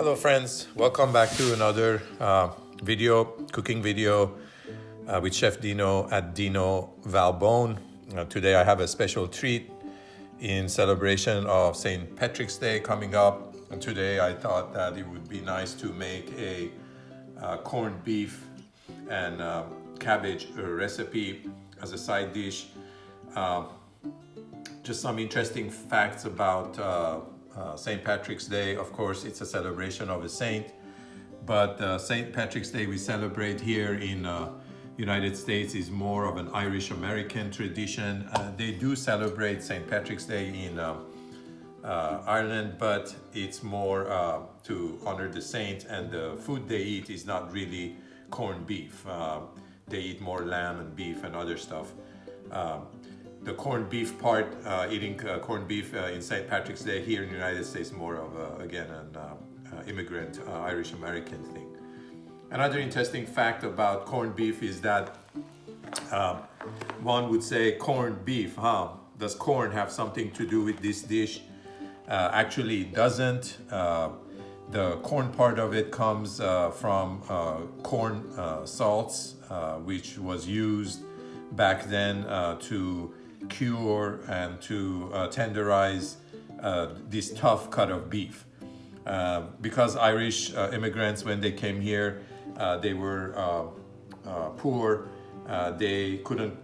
Hello friends, welcome back to another cooking video with Chef Dino at Dino Valbone. Today I have a special treat in celebration of St. Patrick's Day coming up. And today I thought that it would be nice to make a corned beef and cabbage recipe as a side dish. Just some interesting facts about St. Patrick's Day. Of course, it's a celebration of a saint, but St. Patrick's Day we celebrate here in United States is more of an Irish American tradition. They do celebrate St. Patrick's Day in Ireland, but it's more to honor the saint, and the food they eat is not really corned beef. They eat more lamb and beef and other stuff. The corned beef part, eating corned beef in St. Patrick's Day here in the United States, more of, again, an immigrant Irish American thing. Another interesting fact about corned beef is that one would say corned beef, does corn have something to do with this dish? Actually, it doesn't. The corn part of it comes from corn salts, which was used back then to cure and to tenderize this tough cut of beef. Because Irish immigrants, when they came here, they were poor. They couldn't,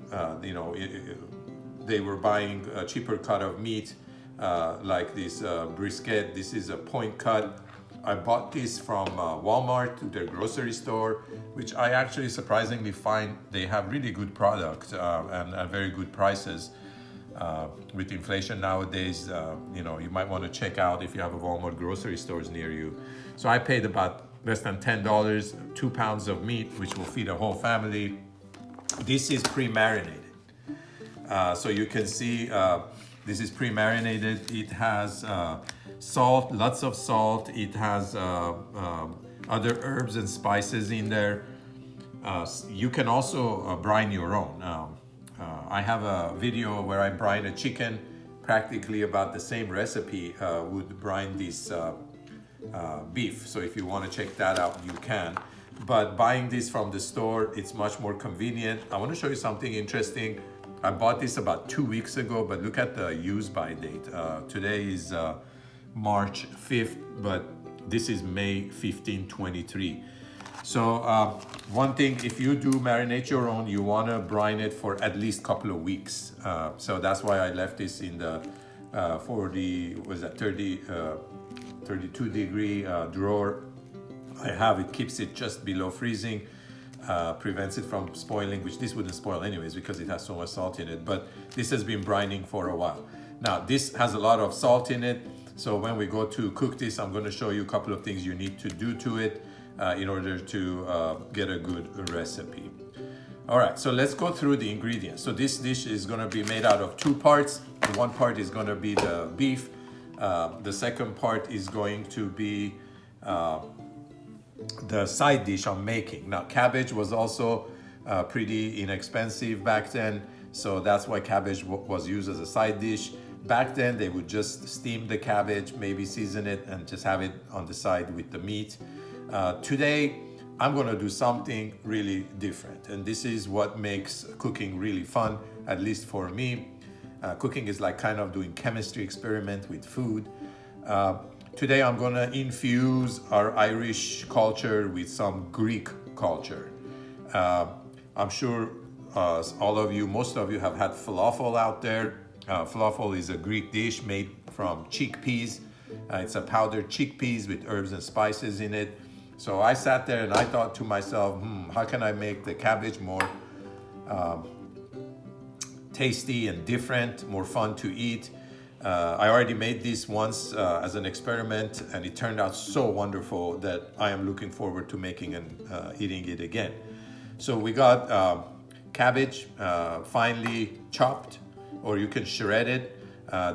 they were buying a cheaper cut of meat, like this brisket. This is a point cut. I bought this from Walmart, their grocery store, which I actually surprisingly find they have really good product and very good prices. With inflation nowadays, you might want to check out if you have a Walmart grocery stores near you. So I paid about less than $10, 2 pounds of meat, which will feed a whole family. This is pre-marinated. So you can see this is pre-marinated. It has salt, lots of salt. It has other herbs and spices in there. You can also brine your own. I have a video where I brine a chicken, practically about the same recipe would brine this beef. So if you want to check that out, you can. But buying this from the store, it's much more convenient. I want to show you something interesting. I bought this about 2 weeks ago, but look at the use by date. Today is March 5th, but this is May 15, 23. So one thing, if you do marinate your own, you want to brine it for at least a couple of weeks. So that's why I left this in the 32 degree drawer. I have it, keeps it just below freezing, prevents it from spoiling, which this wouldn't spoil anyways because it has so much salt in it, but this has been brining for a while. Now this has a lot of salt in it, so when we go to cook this, I'm going to show you a couple of things you need to do to it in order to get a good recipe. All right, so let's go through the ingredients. So this dish is going to be made out of 2 parts. One part is going to be the beef. The second part is going to be the side dish I'm making. Now, cabbage was also pretty inexpensive back then, so that's why cabbage was used as a side dish. Back then, they would just steam the cabbage, maybe season it, and just have it on the side with the meat. Today, I'm gonna do something really different, and this is what makes cooking really fun, at least for me. Cooking is like kind of doing chemistry experiment with food. Today, I'm gonna infuse our Irish culture with some Greek culture. I'm sure all of you, most of you have had falafel out there. Falafel is a Greek dish made from chickpeas. It's a powdered chickpeas with herbs and spices in it. So I sat there and I thought to myself, how can I make the cabbage more tasty and different, more fun to eat? I already made this once as an experiment, and it turned out so wonderful that I am looking forward to making and eating it again. So we got cabbage finely chopped, or you can shred it.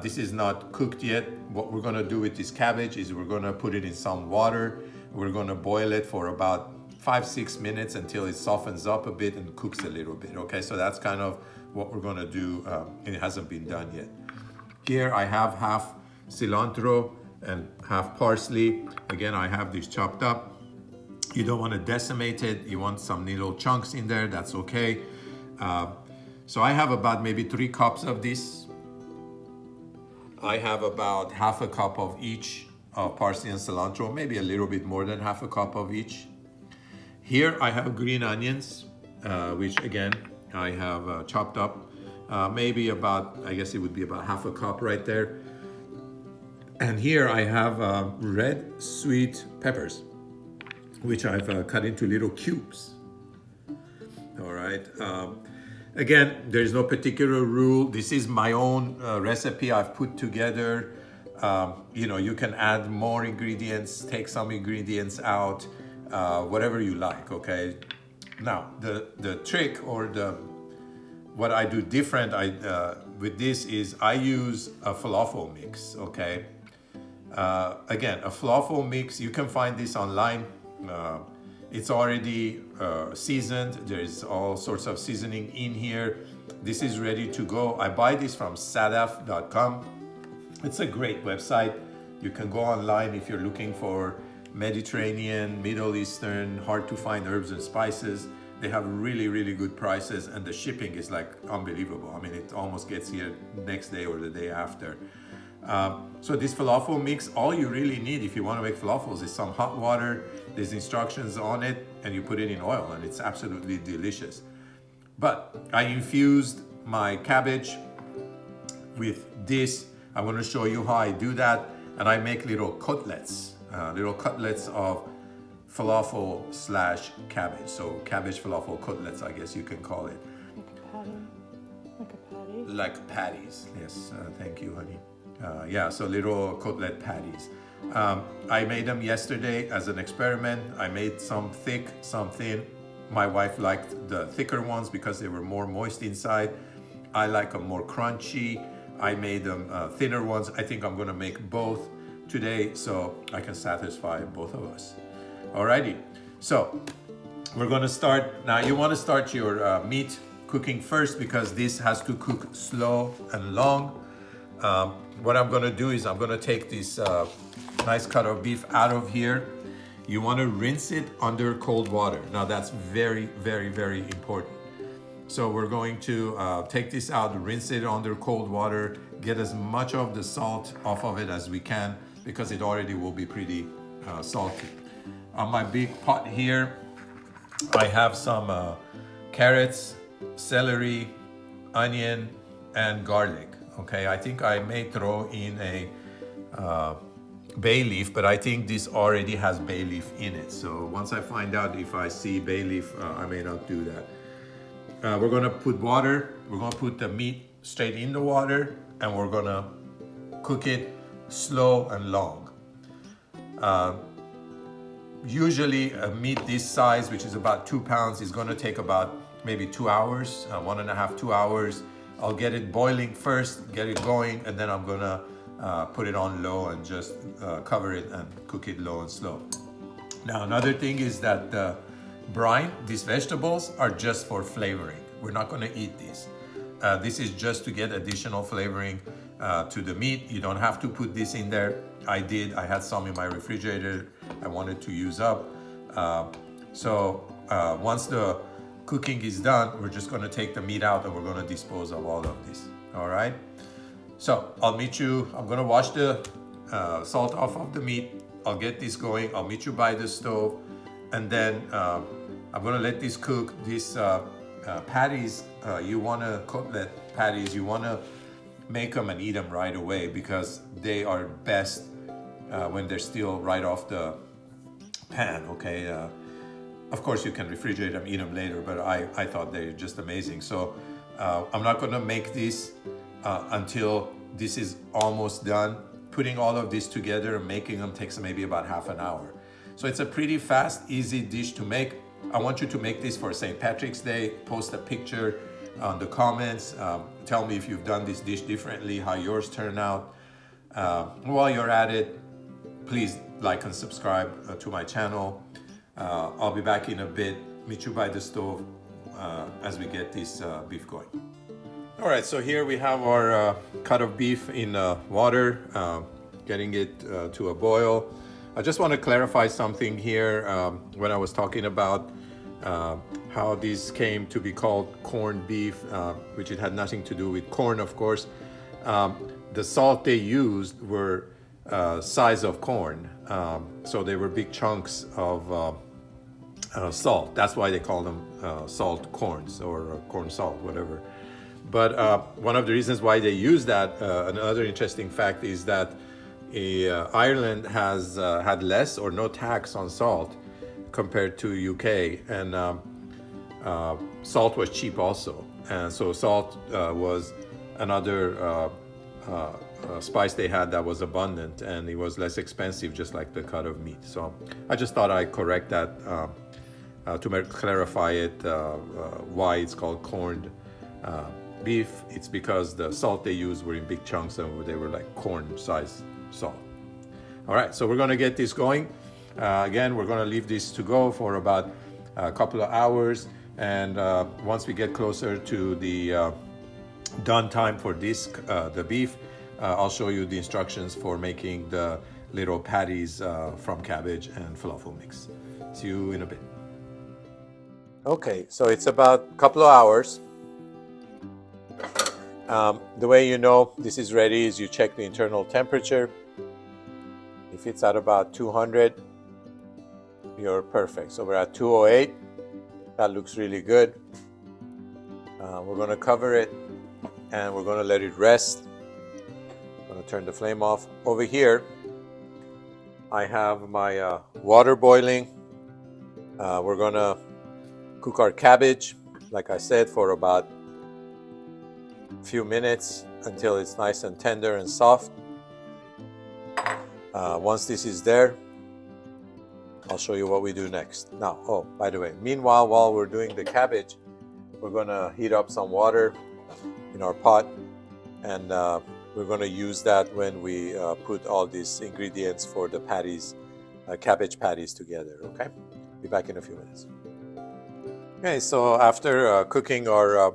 This is not cooked yet. What we're gonna do with this cabbage is we're gonna put it in some water. We're gonna boil it for about 5-6 minutes until it softens up a bit and cooks a little bit, okay? So that's kind of what we're gonna do, and it hasn't been done yet. Here I have half cilantro and half parsley. Again, I have this chopped up. You don't want to decimate it. You want some little chunks in there, that's okay. So I have about maybe 3 cups of this. I have about half a cup of each of parsley and cilantro, maybe a little bit more than half a cup of each. Here I have green onions, which again, I have chopped up. Maybe about, I guess it would be about half a cup right there. And here I have red sweet peppers, which I've cut into little cubes. All right. Again, there's no particular rule. This is my own recipe I've put together. You know, you can add more ingredients, take some ingredients out, whatever you like, okay? Now, the trick or what I do different with this is I use a falafel mix, okay? Again, a falafel mix, you can find this online. It's already seasoned. There's all sorts of seasoning in here. This is ready to go. I buy this from sadaf.com. It's a great website. You can go online if you're looking for Mediterranean, Middle Eastern, hard to find herbs and spices. They have really, really good prices, and the shipping is like unbelievable. I mean, it almost gets here next day or the day after. So this falafel mix, all you really need if you want to make falafels is some hot water. There's instructions on it, and you put it in oil, and it's absolutely delicious. But I infused my cabbage with this. I'm going to show you how I do that, and I make little cutlets of falafel slash cabbage. So cabbage falafel cutlets, I guess you can call it. Like a patty? Like patties, yes. Thank you, honey. Yeah, so little cutlet patties. I made them yesterday as an experiment. I made some thick, some thin. My wife liked the thicker ones because they were more moist inside. I like them more crunchy. I made them thinner ones. I think I'm gonna make both today so I can satisfy both of us. Alrighty, so we're gonna start. Now you wanna start your meat cooking first because this has to cook slow and long. What I'm gonna do is I'm gonna take this nice cut of beef out of here. You wanna rinse it under cold water. Now that's very, very, very important. So we're going to take this out, rinse it under cold water, get as much of the salt off of it as we can because it already will be pretty salty. On my big pot here, I have some carrots, celery, onion, and garlic. Okay, I think I may throw in a bay leaf, but I think this already has bay leaf in it. So once I find out if I see bay leaf, I may not do that. We're gonna put water, we're gonna put the meat straight in the water, and we're gonna cook it slow and long. Usually a meat this size, which is about 2 pounds, is gonna take about maybe 2 hours, 1.5, 2 hours. I'll get it boiling first, get it going, and then I'm gonna put it on low and just cover it and cook it low and slow. Now, another thing is that the brine, these vegetables are just for flavoring. We're not gonna eat these. This is just to get additional flavoring to the meat. You don't have to put this in there. I did, I had some in my refrigerator I wanted to use up. Once the cooking is done, we're just gonna take the meat out and we're gonna dispose of all of this, all right? So I'll meet you, I'm gonna wash the salt off of the meat. I'll get this going, I'll meet you by the stove, and then I'm gonna let this cook. These patties, you wanna cutlet patties, you wanna make them and eat them right away because they are best when they're still right off the pan, okay? Of course, you can refrigerate them, eat them later, but I thought they're just amazing. So I'm not gonna make this until this is almost done. Putting all of this together and making them takes maybe about half an hour. So it's a pretty fast, easy dish to make. I want you to make this for St. Patrick's Day. Post a picture on the comments. Tell me if you've done this dish differently, how yours turned out. While you're at it, please like and subscribe to my channel. I'll be back in a bit, meet you by the stove as we get this beef going. All right, so here we have our cut of beef in water. getting it to a boil. I just want to clarify something here when I was talking about how this came to be called corned beef, which it had nothing to do with corn, of course. The salt they used were size of corn, so they were big chunks of salt. That's why they call them salt corns or corn salt, whatever. But one of the reasons why they use that, another interesting fact is that Ireland has had less or no tax on salt compared to UK, and salt was cheap also. And so salt was another spice they had that was abundant, and it was less expensive, just like the cut of meat. So I just thought I'd correct that to clarify it, why it's called corned beef. It's because the salt they used were in big chunks and they were like corn-sized salt. All right, so we're going to get this going. Again, we're going to leave this to go for about a couple of hours, and once we get closer to the done time for this, the beef, I'll show you the instructions for making the little patties from cabbage and falafel mix. See you in a bit. Okay, so it's about a couple of hours. The way you know this is ready is you check the internal temperature. If it's at about 200, you're perfect. So we're at 208. That looks really good. We're going to cover it and we're going to let it rest. I'm going to turn the flame off. Over here, I have my water boiling. We're going to cook our cabbage, like I said, for about a few minutes until it's nice and tender and soft. Once this is there, I'll show you what we do next. Now, oh, by the way, meanwhile, while we're doing the cabbage, we're going to heat up some water in our pot, and we're going to use that when we put all these ingredients for the patties, cabbage patties together, okay? Be back in a few minutes. Okay, so after cooking our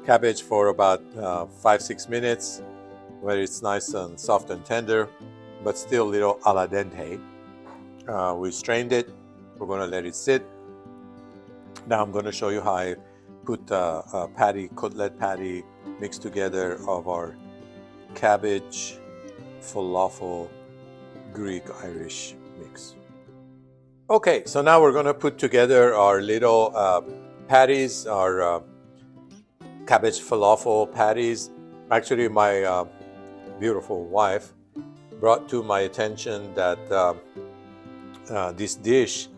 cabbage for about 5-6 minutes, where it's nice and soft and tender, but still a little al dente, we strained it. We're going to let it sit. Now I'm going to show you how I put a patty, cutlet patty mixed together of our cabbage, falafel, Greek, Irish mix. Okay, so now we're going to put together our little patties, our cabbage falafel patties. Actually, my beautiful wife brought to my attention that this dish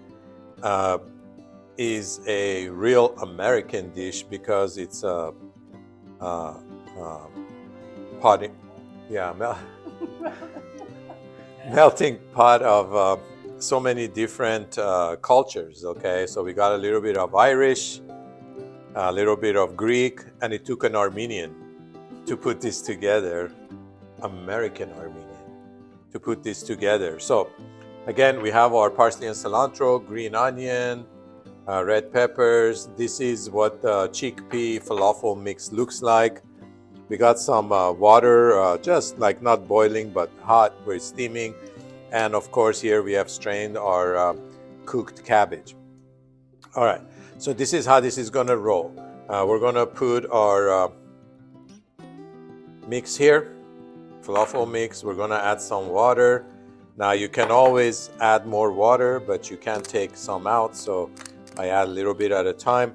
is a real American dish because it's a melting pot of so many different cultures. Okay, so we got a little bit of Irish, a little bit of Greek, and it took an Armenian to put this together, American Armenian, to put this together. So again, we have our parsley and cilantro, green onion, red peppers. This is what the chickpea falafel mix looks like. We got some water, just like not boiling, but hot, we're steaming. And of course, here we have strained our cooked cabbage. All right, so this is how this is gonna roll. We're gonna put our mix here, falafel mix. We're gonna add some water. Now you can always add more water, but you can't take some out, so I add a little bit at a time.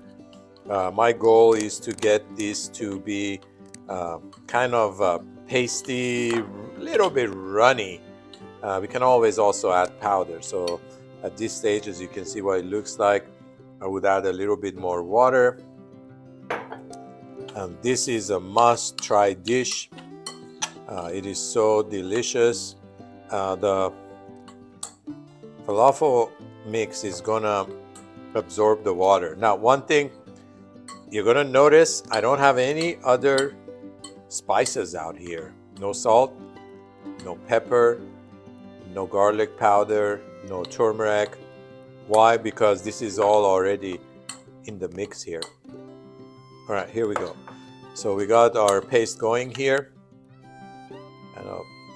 My goal is to get this to be kind of pasty, a little bit runny. We can always also add powder. So at this stage, as you can see what it looks like, I would add a little bit more water. And this is a must-try dish. It is so delicious. The falafel mix is gonna absorb the water. Now, one thing you're gonna notice, I don't have any other spices out here. No salt, no pepper, no garlic powder, no turmeric. Why? Because this is all already in the mix here. All right, here we go. So we got our paste going here.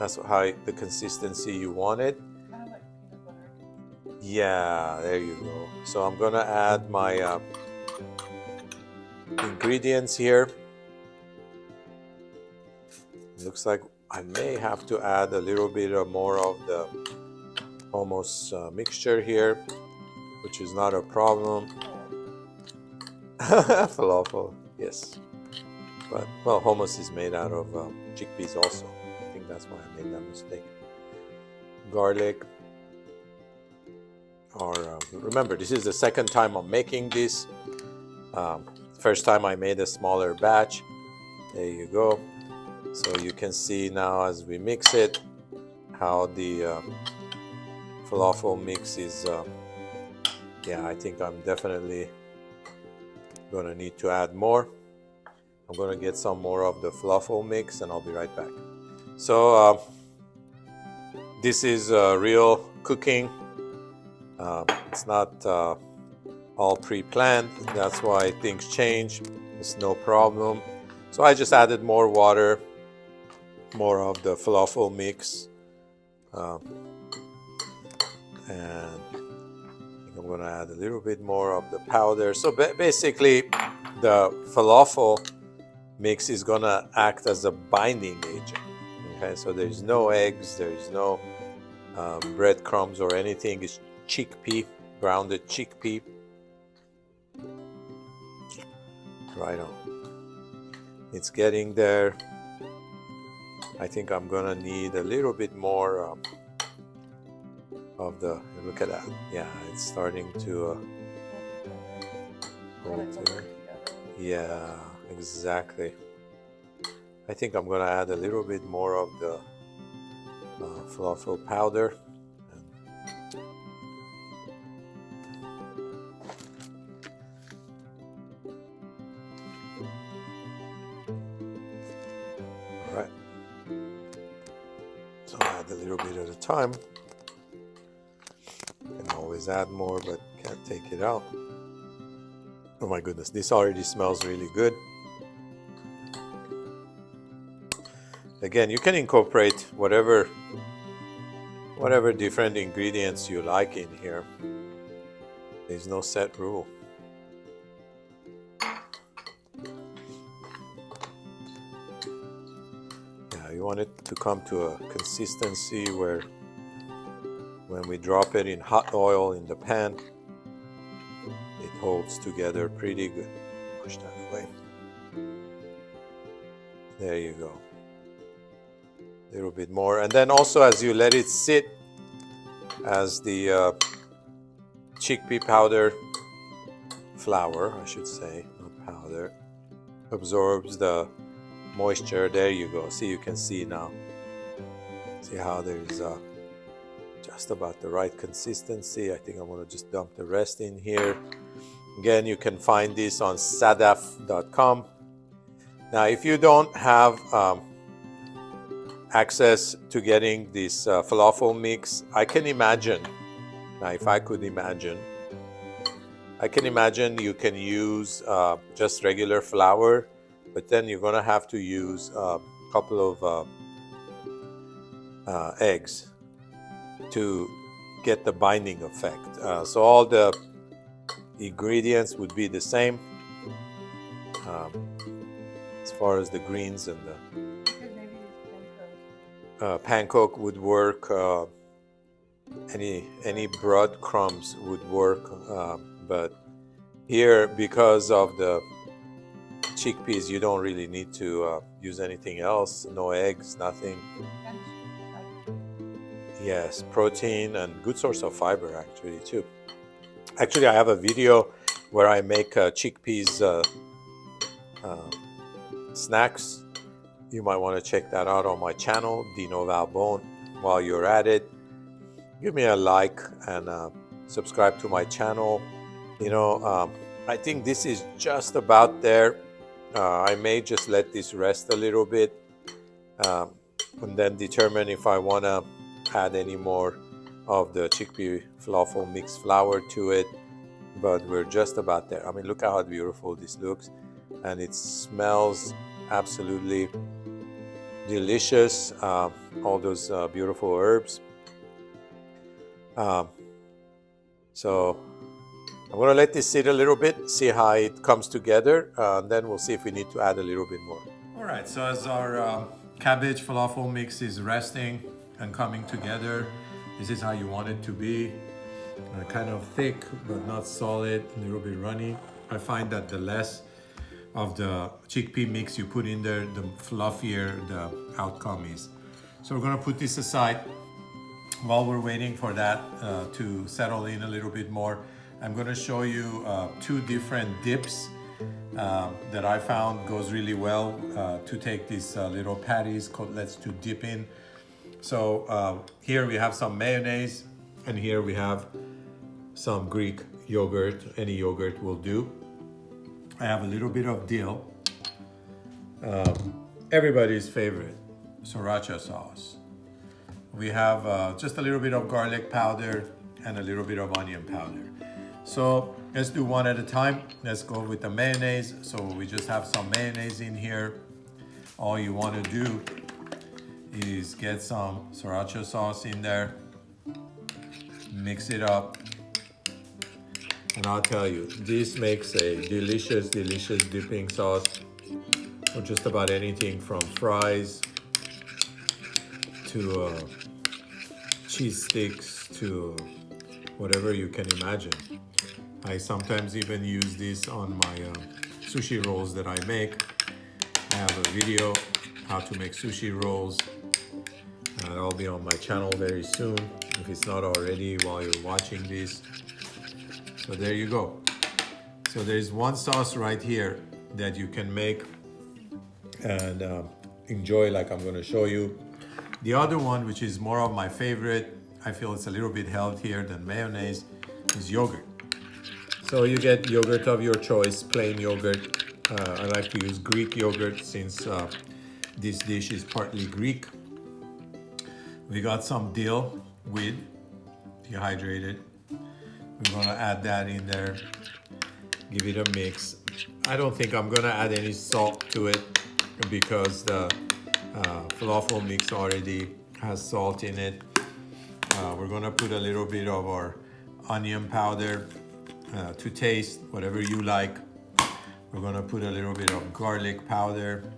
That's how the consistency you want it. Kind of like peanut butter. Yeah, there you go. So I'm gonna add my ingredients here. Looks like I may have to add a little bit more of the hummus mixture here, which is not a problem. Falafel, yes. But, well, hummus is made out of chickpeas also. I think that's why I made that mistake. Garlic. Or remember, this is the second time I'm making this. First time I made a smaller batch. There you go. So you can see now as we mix it, how the falafel mix is, yeah, I think I'm definitely gonna need to add more. I'm gonna get some more of the falafel mix and I'll be right back. So this is real cooking. It's not all pre-planned. That's why things change. It's no problem. So I just added more water, more of the falafel mix, and I think I'm gonna add a little bit more of the powder. So basically, the falafel mix is gonna act as a binding agent. Okay, so there's no eggs, there's no breadcrumbs or anything. It's chickpea, grounded chickpea. Right on. It's getting there. I think I'm gonna need a little bit more of the, look at that. Yeah, it's starting to hold together. Yeah, exactly. I think I'm gonna add a little bit more of the falafel powder. All right. So add a little bit at a time. Can always add more, but can't take it out. Oh my goodness, this already smells really good. Again, you can incorporate whatever different ingredients you like in here. There's no set rule. Yeah, you want it to come to a consistency where when we drop it in hot oil in the pan, it holds together pretty good. Push that away. There you go. A little bit more. And then also as you let it sit, as the chickpea powder, flour, I should say, not powder, absorbs the moisture. There you go. See, you can see now. See how there's just about the right consistency. I think I'm going to just dump the rest in here. Again, you can find this on sadaf.com. Now, if you don't have access to getting this falafel mix, I can imagine, now if I could imagine, I can imagine you can use just regular flour, but then you're going to have to use a couple of eggs to get the binding effect. So all the ingredients would be the same as far as the greens and the panko would work. Any breadcrumbs would work, but here, because of the chickpeas, you don't really need to use anything else. No eggs, nothing. Yes, protein and good source of fiber actually too. Actually, I have a video where I make chickpeas snacks. You might want to check that out on my channel, Dino Valbone. While you're at it, give me a like and subscribe to my channel. You know, I think this is just about there. I may just let this rest a little bit and then determine if I want to add any more of the chickpea falafel mixed flour to it, but we're just about there. I mean, look how beautiful this looks, and it smells absolutely delicious, all those beautiful herbs. So I'm gonna let this sit a little bit, see how it comes together, then we'll see if we need to add a little bit more. All right, so as our cabbage falafel mix is resting and coming together, this is how you want it to be. Kind of thick, but not solid, a little bit runny. I find that the less of the chickpea mix you put in there, the fluffier the outcome is. So we're gonna put this aside. While we're waiting for that to settle in a little bit more, I'm gonna show you 2 different dips that I found goes really well to take these little patties, cutlets to dip in. So here we have some mayonnaise, and here we have some Greek yogurt. Any yogurt will do. I have a little bit of dill. Everybody's favorite, sriracha sauce. We have just a little bit of garlic powder and a little bit of onion powder. So let's do one at a time. Let's go with the mayonnaise. So we just have some mayonnaise in here. All you want to do is get some sriracha sauce in there, mix it up, and I'll tell you, this makes a delicious, delicious dipping sauce for just about anything from fries to cheese sticks to whatever you can imagine. I sometimes even use this on my sushi rolls that I make. I have a video how to make sushi rolls. That'll be on my channel very soon, if it's not already while you're watching this. So there you go. So there's one sauce right here that you can make and enjoy, like I'm going to show you. The other one, which is more of my favorite, I feel it's a little bit healthier than mayonnaise, is yogurt. So you get yogurt of your choice, plain yogurt. I like to use Greek yogurt since this dish is partly Greek. We got some dill with dehydrated. We're gonna add that in there, give it a mix. I don't think I'm gonna add any salt to it because the falafel mix already has salt in it. We're gonna put a little bit of our onion powder to taste, whatever you like. We're gonna put a little bit of garlic powder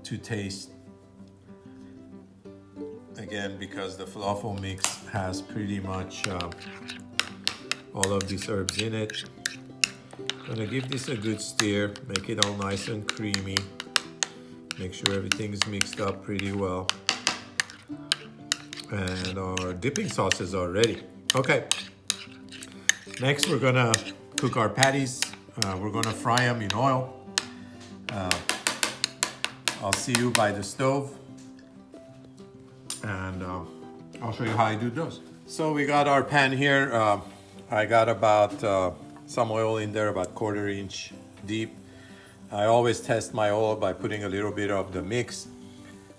to taste. Again, because the falafel mix has pretty much all of these herbs in it. Gonna give this a good stir, make it all nice and creamy. Make sure everything's mixed up pretty well. And our dipping sauces are ready. Okay. Next, we're gonna cook our patties. We're gonna fry them in oil. I'll see you by the stove, and I'll show you how I do those. So we got our pan here. I got about some oil in there, about 1/4 inch deep. I always test my oil by putting a little bit of the mix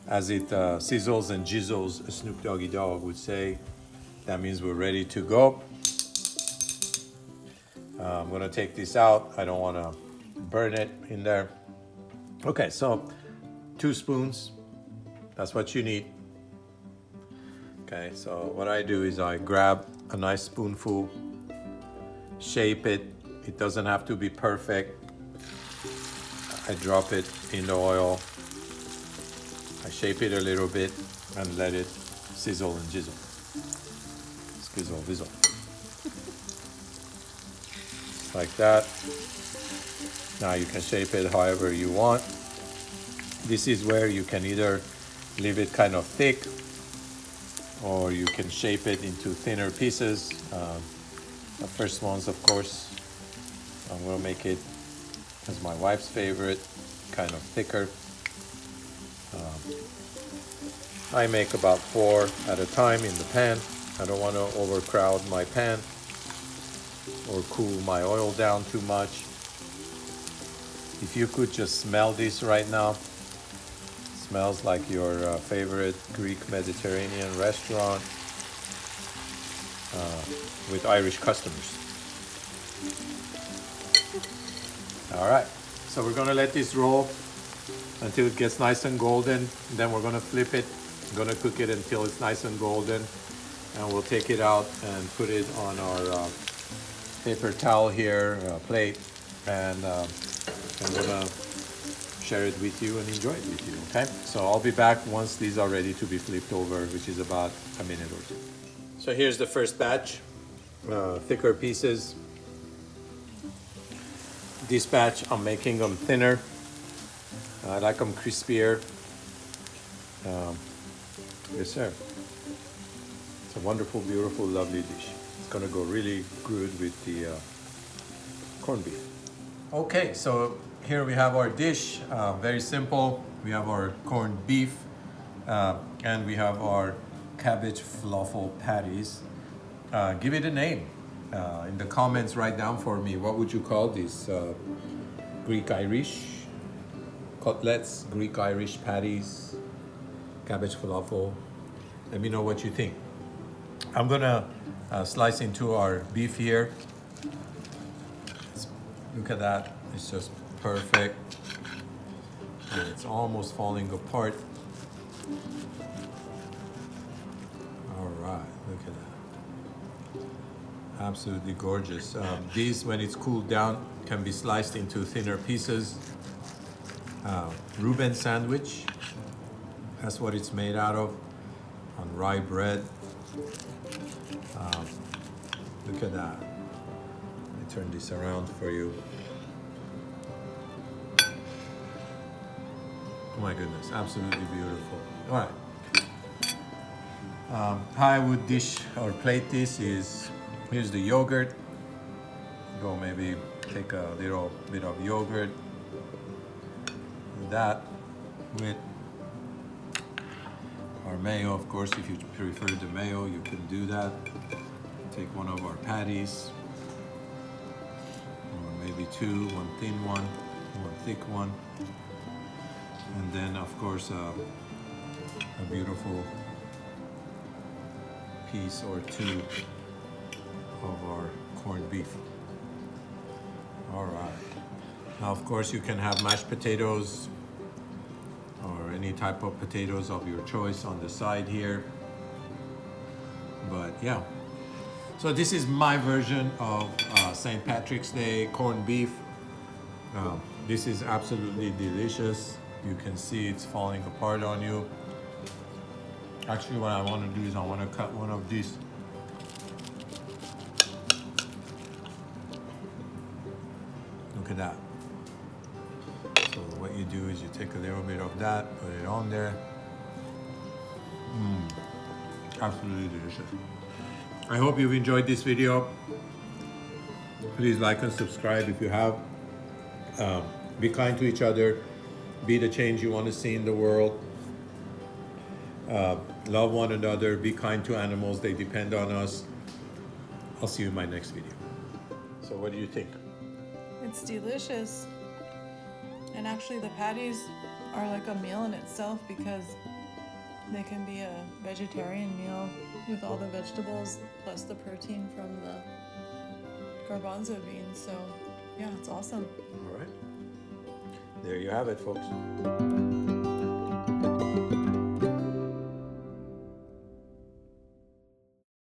as it sizzles and jizzles, a Snoop Doggy Dogg would say. That means we're ready to go. I'm gonna take this out. I don't wanna burn it in there. Okay, so 2 spoons, that's what you need. Okay, so what I do is I grab a nice spoonful, shape it. It doesn't have to be perfect. I drop it in the oil. I shape it a little bit and let it sizzle and jizzle. Skizzle, vizzle. Like that. Now you can shape it however you want. This is where you can either leave it kind of thick or you can shape it into thinner pieces. The first ones, of course, I'm gonna make it as my wife's favorite, kind of thicker. I make about 4 at a time in the pan. I don't want to overcrowd my pan or cool my oil down too much. If you could just smell this right now, it smells like your favorite Greek Mediterranean restaurant with Irish customers. All right, so we're gonna let this roll until it gets nice and golden. Then we're gonna flip it. I'm gonna cook it until it's nice and golden, and we'll take it out and put it on our paper towel here, plate, and I'm gonna share it with you and enjoy it with you, okay? So I'll be back once these are ready to be flipped over, which is about a minute or two. So here's the first batch, thicker pieces. This batch, I'm making them thinner. I like them crispier. Yes, sir. It's a wonderful, beautiful, lovely dish. It's gonna go really good with the corned beef. Okay, so here we have our dish, very simple. We have our corned beef, and we have our cabbage falafel patties. Give it a name. In the comments, write down for me, what would you call this? Greek Irish cutlets, Greek Irish patties, cabbage falafel. Let me know what you think. I'm gonna slice into our beef here. Look at that, it's just perfect. And it's almost falling apart. All right, look at that. Absolutely gorgeous. These, when it's cooled down, can be sliced into thinner pieces. Reuben sandwich, that's what it's made out of, on rye bread. Look at that. Let me turn this around for you. Oh my goodness, absolutely beautiful. All right. How I would dish or plate this is, here's the yogurt. Go maybe take a little bit of yogurt. That with our mayo, of course, if you prefer the mayo, you can do that. Take one of our patties, or maybe two, one thin one, one thick one. And then, of course, a beautiful piece or two of our corned beef. All right. Now, of course, you can have mashed potatoes or any type of potatoes of your choice on the side here. But yeah. So this is my version of St. Patrick's Day corned beef. This is absolutely delicious. You can see it's falling apart on you. Actually, what I want to do is I want to cut one of these. Look at that. So what you do is you take a little bit of that, put it on there. Absolutely delicious. I hope you've enjoyed this video. Please like and subscribe if you have. Be kind to each other. Be the change you want to see in the world. Love one another. Be kind to animals. They depend on us. I'll see you in my next video. So what do you think? It's delicious. And actually the patties are like a meal in itself because they can be a vegetarian meal with all the vegetables plus the protein from the garbanzo beans. So yeah, it's awesome. All right. There you have it, folks.